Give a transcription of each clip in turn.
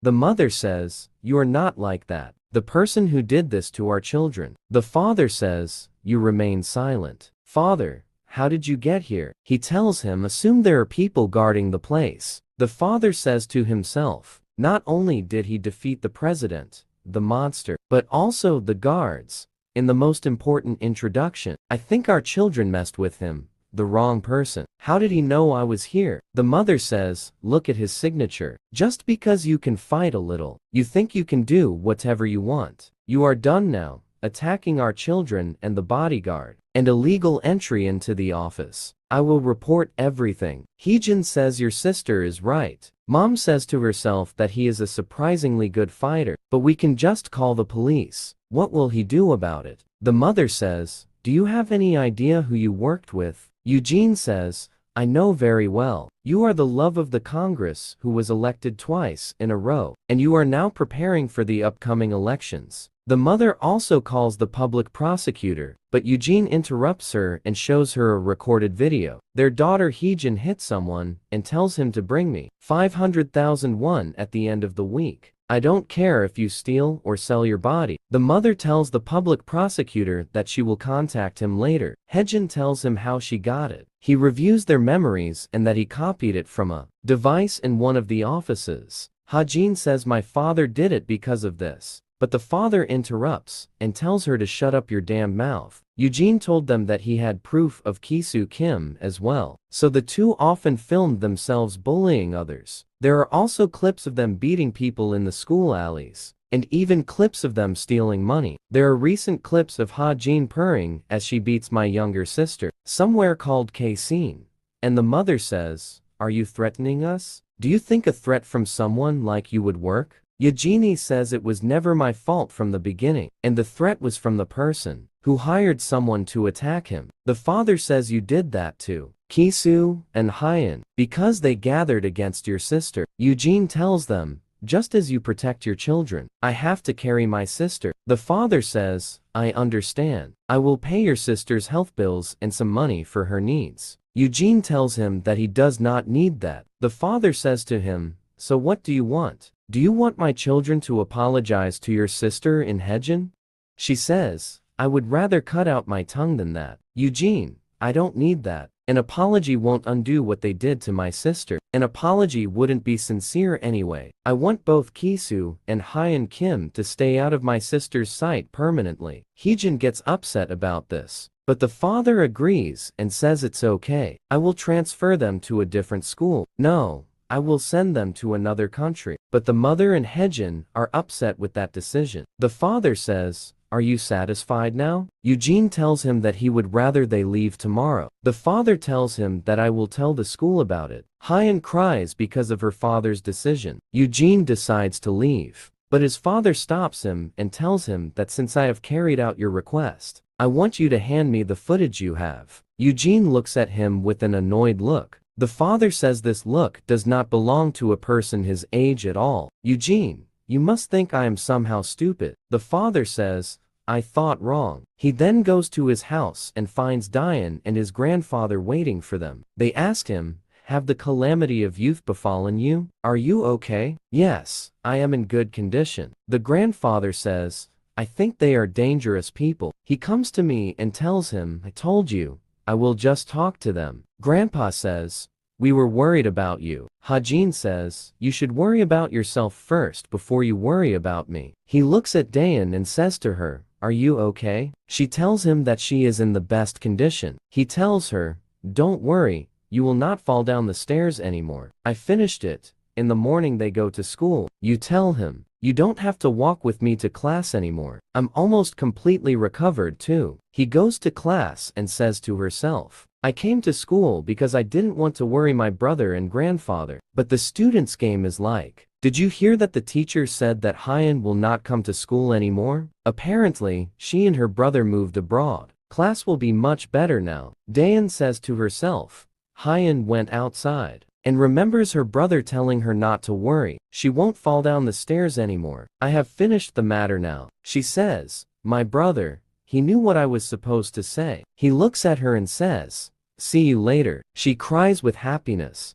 The mother says, "You are not like that. The person who did this to our children." The father says, "You remain silent." "Father, how did you get here?" He tells him, "Assume there are people guarding the place." The father says to himself, not only did he defeat the president, the monster, but also the guards. In the most important introduction, I think our children messed with him, the wrong person. How did he know I was here? The mother says, "Look at his signature. Just because you can fight a little, you think you can do whatever you want. You are done now, attacking our children and the bodyguard, and illegal entry into the office. I will report everything." Heejin says, "Your sister is right." Mom says to herself that he is a surprisingly good fighter, but we can just call the police. What will he do about it? The mother says, "Do you have any idea who you worked with?" Eugene says, "I know very well. You are the love of the Congress who was elected twice in a row, and you are now preparing for the upcoming elections." The mother also calls the public prosecutor, but Eugene interrupts her and shows her a recorded video. Their daughter Heejin hit someone and tells him to bring me 500,000 won at the end of the week. I don't care if you steal or sell your body. The mother tells the public prosecutor that she will contact him later. Heejin tells him how she got it. He reviews their memories and that he copied it from a device in one of the offices. Hajin says, "My father did it because of this." But the father interrupts and tells her to shut up your damn mouth. Eugene told them that he had proof of Kisu Kim as well, so the two often filmed themselves bullying others. There are also clips of them beating people in the school alleys, and even clips of them stealing money. There are recent clips of Ha-jin purring as she beats my younger sister, somewhere called K-scene. And the mother says, "Are you threatening us? Do you think a threat from someone like you would work?" Eugenie says, "It was never my fault from the beginning, and the threat was from the person who hired someone to attack him." The father says, "You did that to Kisu and Hyen because they gathered against your sister." Eugene tells them, "Just as you protect your children, I have to carry my sister." The father says, "I understand. I will pay your sister's health bills and some money for her needs." Eugene tells him that he does not need that. The father says to him, "So what do you want? Do you want my children to apologize to your sister in Heijin?" She says, "I would rather cut out my tongue than that." Eugene, "I don't need that. An apology won't undo what they did to my sister. An apology wouldn't be sincere anyway. I want both Kisu and Hyen Kim to stay out of my sister's sight permanently." Heejin gets upset about this, but the father agrees and says it's okay. "I will transfer them to a different school. No, I will send them to another country." But the mother and Heijin are upset with that decision. The father says, "Are you satisfied now?" Eugene tells him that he would rather they leave tomorrow. The father tells him that I will tell the school about it. Hyen cries because of her father's decision. Eugene decides to leave, but his father stops him and tells him that since I have carried out your request, I want you to hand me the footage you have. Eugene looks at him with an annoyed look. The father says this look does not belong to a person his age at all. Eugene, you must think I am somehow stupid. The father says, I thought wrong. He then goes to his house and finds Diane and his grandfather waiting for them. They ask him, have the calamity of youth befallen you? Are you okay? Yes, I am in good condition. The grandfather says, I think they are dangerous people. He comes to me and tells him, I told you, I will just talk to them. Grandpa says, we were worried about you. Hajin says, you should worry about yourself first before you worry about me. He looks at Dayan and says to her, are you okay? She tells him that she is in the best condition. He tells her, don't worry, you will not fall down the stairs anymore. I finished it. In the morning they go to school. You tell him, you don't have to walk with me to class anymore. I'm almost completely recovered too. He goes to class and says to herself, I came to school because I didn't want to worry my brother and grandfather. But the students' game is like, did you hear that the teacher said that Hyen will not come to school anymore? Apparently, she and her brother moved abroad. Class will be much better now. Dayan says to herself, Hyen went outside and remembers her brother telling her not to worry. She won't fall down the stairs anymore. I have finished the matter now. She says, my brother, he knew what I was supposed to say. He looks at her and says, see you later. She cries with happiness.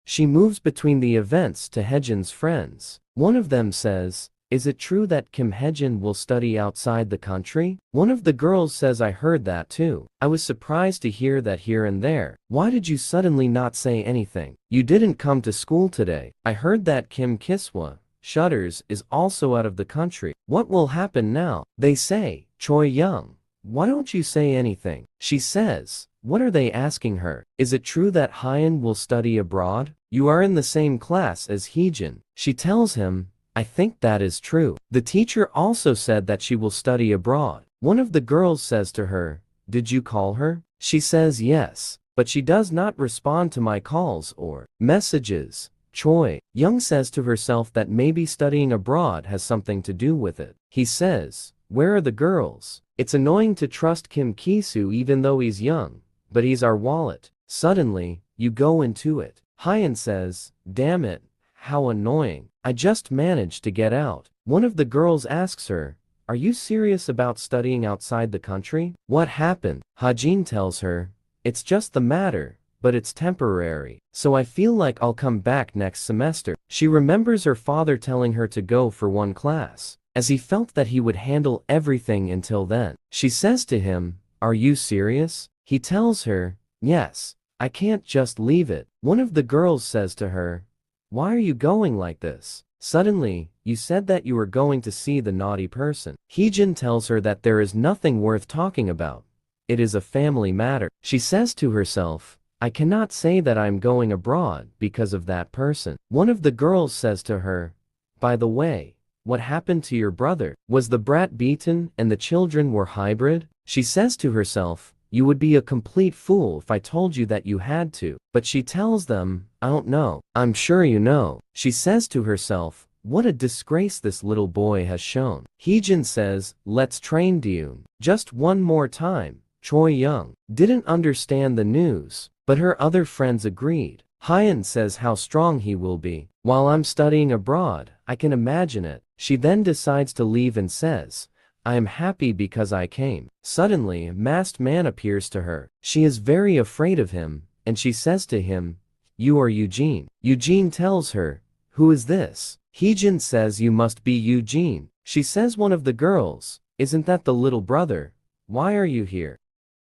She moves between the events to Hejin's friends. One of them says, "Is it true that Kim Hejin will study outside the country?" One of the girls says, "I heard that too. I was surprised to hear that here and there. Why did you suddenly not say anything? You didn't come to school today. I heard that Kim Kiswa Shutters is also out of the country. What will happen now?" They say, "Choi Young, why don't you say anything?" She says, "What are they asking her? Is it true that Hyun will study abroad? You are in the same class as Heejin." She tells him, "I think that is true. The teacher also said that she will study abroad." One of the girls says to her, "Did you call her?" She says yes, but she does not respond to my calls or messages. Choi Young says to herself that maybe studying abroad has something to do with it. He says, "Where are the girls? It's annoying to trust Kim Kisu even though he's young, but he's our wallet. Suddenly, you go into it." Hyun says, "Damn it, how annoying. I just managed to get out." One of the girls asks her, "Are you serious about studying outside the country? What happened?" Hajin tells her, "It's just the matter, but it's temporary. So I feel like I'll come back next semester." She remembers her father telling her to go for one class, as he felt that he would handle everything until then. She says to him, "Are you serious?" He tells her, "Yes, I can't just leave it." One of the girls says to her, "Why are you going like this? Suddenly, you said that you were going to see the naughty person." Heejin tells her that there is nothing worth talking about. It is a family matter. She says to herself, "I cannot say that I'm going abroad because of that person." One of the girls says to her, "By the way, what happened to your brother? Was the brat beaten and the children were hybrid?" She says to herself, "You would be a complete fool if I told you that you had to." But she tells them, "I don't know. I'm sure you know." She says to herself, "What a disgrace this little boy has shown." Heejin says, "Let's train Dune just one more time." Choi Young didn't understand the news, but her other friends agreed. Hyun says how strong he will be. "While I'm studying abroad, I can imagine it." She then decides to leave and says, "I am happy because I came." Suddenly, a masked man appears to her. She is very afraid of him, and she says to him, "You are Eugene." Eugene tells her, "Who is this?" Heejin says, "You must be Eugene." She says, "One of the girls. Isn't that the little brother? Why are you here?"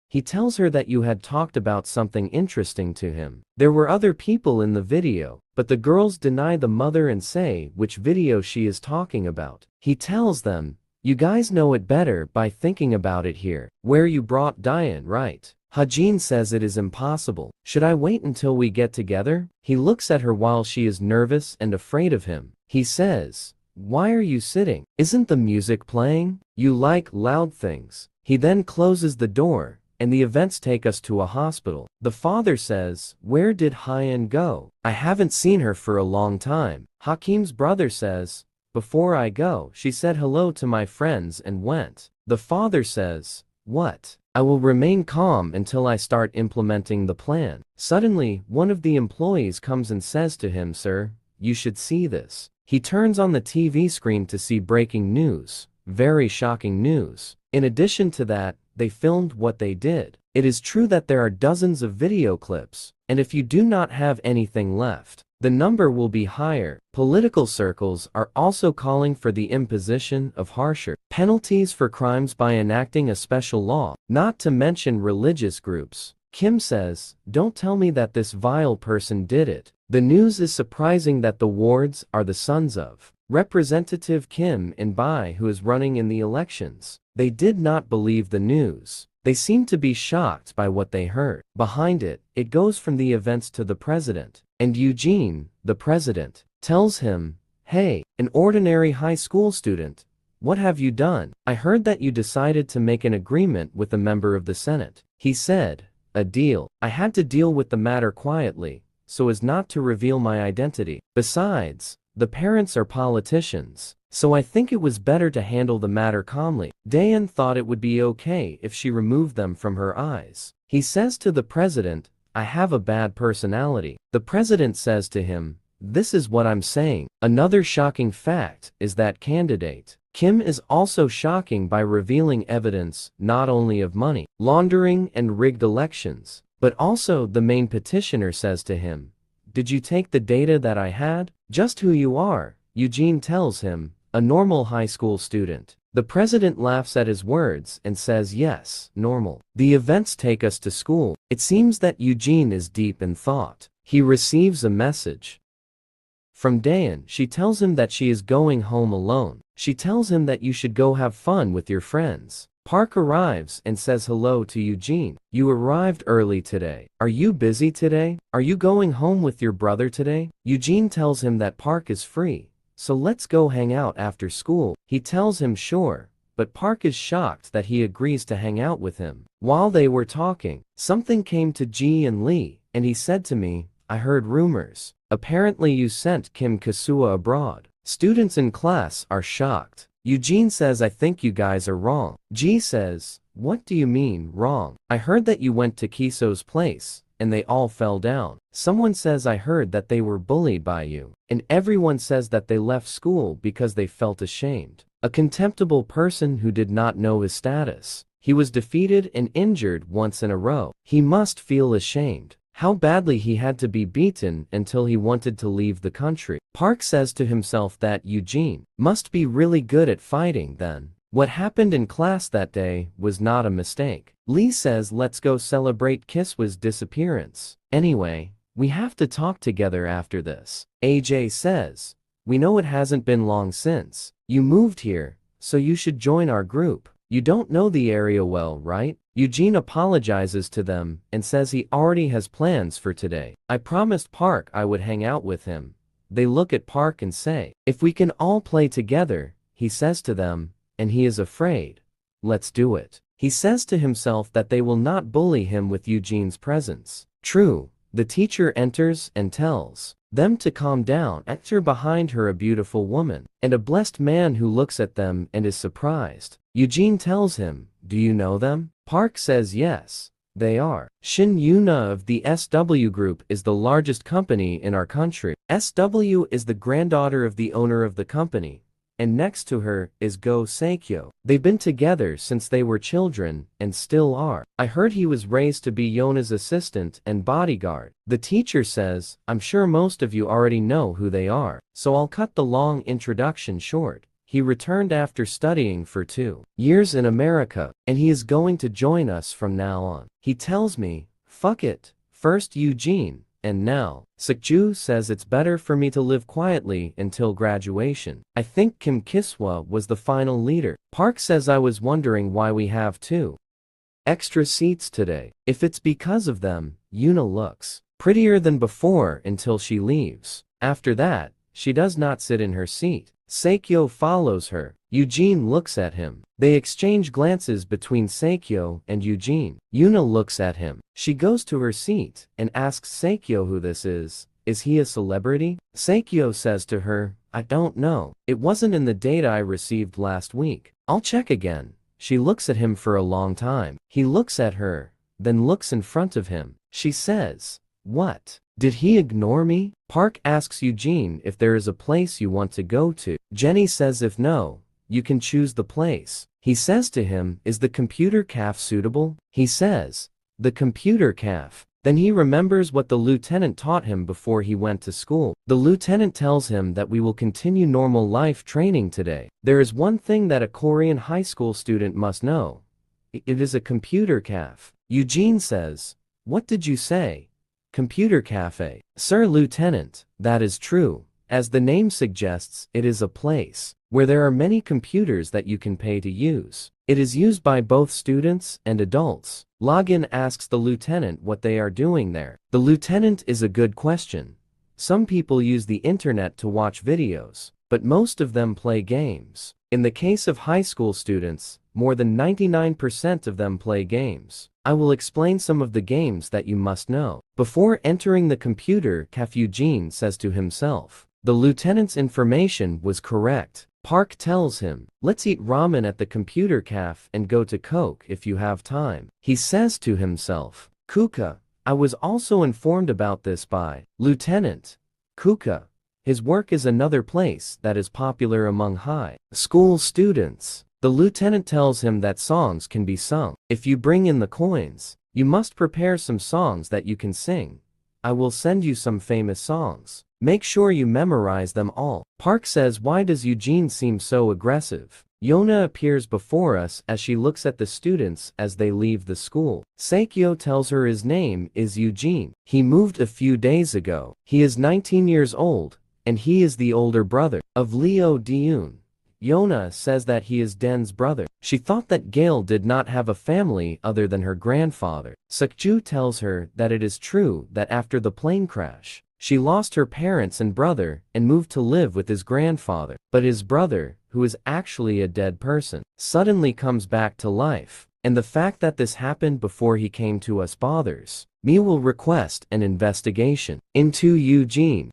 He tells her that you had talked about something interesting to him. There were other people in the video, but the girls deny the mother and say which video she is talking about. He tells them, "You guys know it better by thinking about it here, where you brought Diane, right?" Hajin says it is impossible. "Should I wait until we get together?" He looks at her while she is nervous and afraid of him. He says, "Why are you sitting? Isn't the music playing? You like loud things." He then closes the door, and the events take us to a hospital. The father says, "Where did Hyun go? I haven't seen her for a long time." Hakim's brother says, "Before I go, she said hello to my friends and went." The father says, "What? I will remain calm until I start implementing the plan." Suddenly, one of the employees comes and says to him, "Sir, you should see this." He turns on the TV screen to see breaking news. Very shocking news. In addition to that, they filmed what they did. It is true that there are dozens of video clips, and if you do not have anything left, the number will be higher. Political circles are also calling for the imposition of harsher penalties for crimes by enacting a special law, not to mention religious groups. Kim says, "Don't tell me that this vile person did it." The news is surprising that the wards are the sons of Representative Kim In-bai, who is running in the elections. They did not believe the news. They seem to be shocked by what they heard. Behind it, it goes from the events to the president. And Eugene, the president, tells him, "Hey, an ordinary high school student, what have you done? I heard that you decided to make an agreement with a member of the Senate." He said, "A deal. I had to deal with the matter quietly, so as not to reveal my identity. Besides, the parents are politicians, so I think it was better to handle the matter calmly." Dayan thought it would be okay if she removed them from her eyes. He says to the president, "I have a bad personality." The president says to him, "This is what I'm saying." Another shocking fact is that candidate Kim is also shocking by revealing evidence not only of money laundering and rigged elections, but also the main petitioner says to him, Did you take the data that I had? Just who you are, Eugene tells him, a normal high school student. The president laughs at his words and says yes, normal. The events take us to school. It seems that Eugene is deep in thought. He receives a message from Dayan. She tells him that she is going home alone. She tells him that you should go have fun with your friends. Park arrives and says hello to Eugene. You arrived early today. Are you busy today? Are you going home with your brother today? Eugene tells him that Park is free, so let's go hang out after school. He tells him sure, but Park is shocked that he agrees to hang out with him. While they were talking, something came to Ji and Lee, and he said to me, I heard rumors. Apparently you sent Kim Kasua abroad. Students in class are shocked. Eugene says I think you guys are wrong. Ji says, what do you mean, wrong? I heard that you went to Kiso's place, and they all fell down. Someone says I heard that they were bullied by you. And everyone says that they left school because they felt ashamed. A contemptible person who did not know his status. He was defeated and injured once in a row. He must feel ashamed. How badly he had to be beaten until he wanted to leave the country. Park says to himself that Eugene must be really good at fighting then. What happened in class that day was not a mistake. Lee says let's go celebrate Kiswa's disappearance. Anyway, we have to talk together after this. AJ says, we know it hasn't been long since you moved here, so you should join our group. You don't know the area well, right? Eugene apologizes to them and says he already has plans for today. I promised Park I would hang out with him. They look at Park and say, if we can all play together, he says to them, and he is afraid. Let's do it. He says to himself that they will not bully him with Eugene's presence. True, the teacher enters and tells them to calm down. Enter behind her a beautiful woman, and a blessed man who looks at them and is surprised. Eugene tells him, do you know them? Park says yes, they are. Shin Yuna of the SW Group is the largest company in our country. SW is the granddaughter of the owner of the company, and next to her is Go Seikyo. They've been together since they were children and still are. I heard he was raised to be Yona's assistant and bodyguard. The teacher says, I'm sure most of you already know who they are, so I'll cut the long introduction short. He returned after studying for 2 years in America, and he is going to join us from now on. He tells me, fuck it, first Eugene, and now Seokju says it's better for me to live quietly until graduation. I think Kim Kiswa was the final leader. Park says I was wondering why we have 2 extra seats today. If it's because of them, Yuna looks prettier than before until she leaves. After that, she does not sit in her seat. Seikyo follows her. Eugene looks at him. They exchange glances between Seikyo and Eugene. Yuna looks at him. She goes to her seat and asks Seikyo who this is. Is he a celebrity? Seikyo says to her, I don't know. It wasn't in the data I received last week. I'll check again. She looks at him for a long time. He looks at her, then looks in front of him. She says, what? Did he ignore me? Park asks Eugene if there is a place you want to go to. Jenny says if no, you can choose the place. He says to him, is the computer cafe suitable? He says, the computer cafe. Then he remembers what the lieutenant taught him before he went to school. The lieutenant tells him that we will continue normal life training today. There is one thing that a Korean high school student must know. It is a computer cafe. Eugene says, what did you say? Computer cafe. Sir Lieutenant, that is true. As the name suggests, it is a place where there are many computers that you can pay to use. It is used by both students and adults. Login asks the lieutenant what they are doing there. The lieutenant is a good question. Some people use the internet to watch videos, but most of them play games. In the case of high school students, more than 99% of them play games. I will explain some of the games that you must know. Before entering the computer cafe, Eugene says to himself, the lieutenant's information was correct. Park tells him, let's eat ramen at the computer cafe and go to Coke if you have time. He says to himself, Kuka, I was also informed about this by Lieutenant Kuka. His work is another place that is popular among high school students. The lieutenant tells him that songs can be sung. If you bring in the coins, you must prepare some songs that you can sing. I will send you some famous songs. Make sure you memorize them all. Park says, why does Eugene seem so aggressive? Yona appears before us as she looks at the students as they leave the school. Saekyo tells her his name is Eugene. He moved a few days ago. He is 19 years old, and he is the older brother of Leo Deun. Yona says that he is Den's brother. She thought that Gale did not have a family other than her grandfather. Sukju tells her that it is true that after the plane crash, she lost her parents and brother and moved to live with his grandfather. But his brother, who is actually a dead person, suddenly comes back to life. And the fact that this happened before he came to us bothers me. Will request an investigation into Eugene.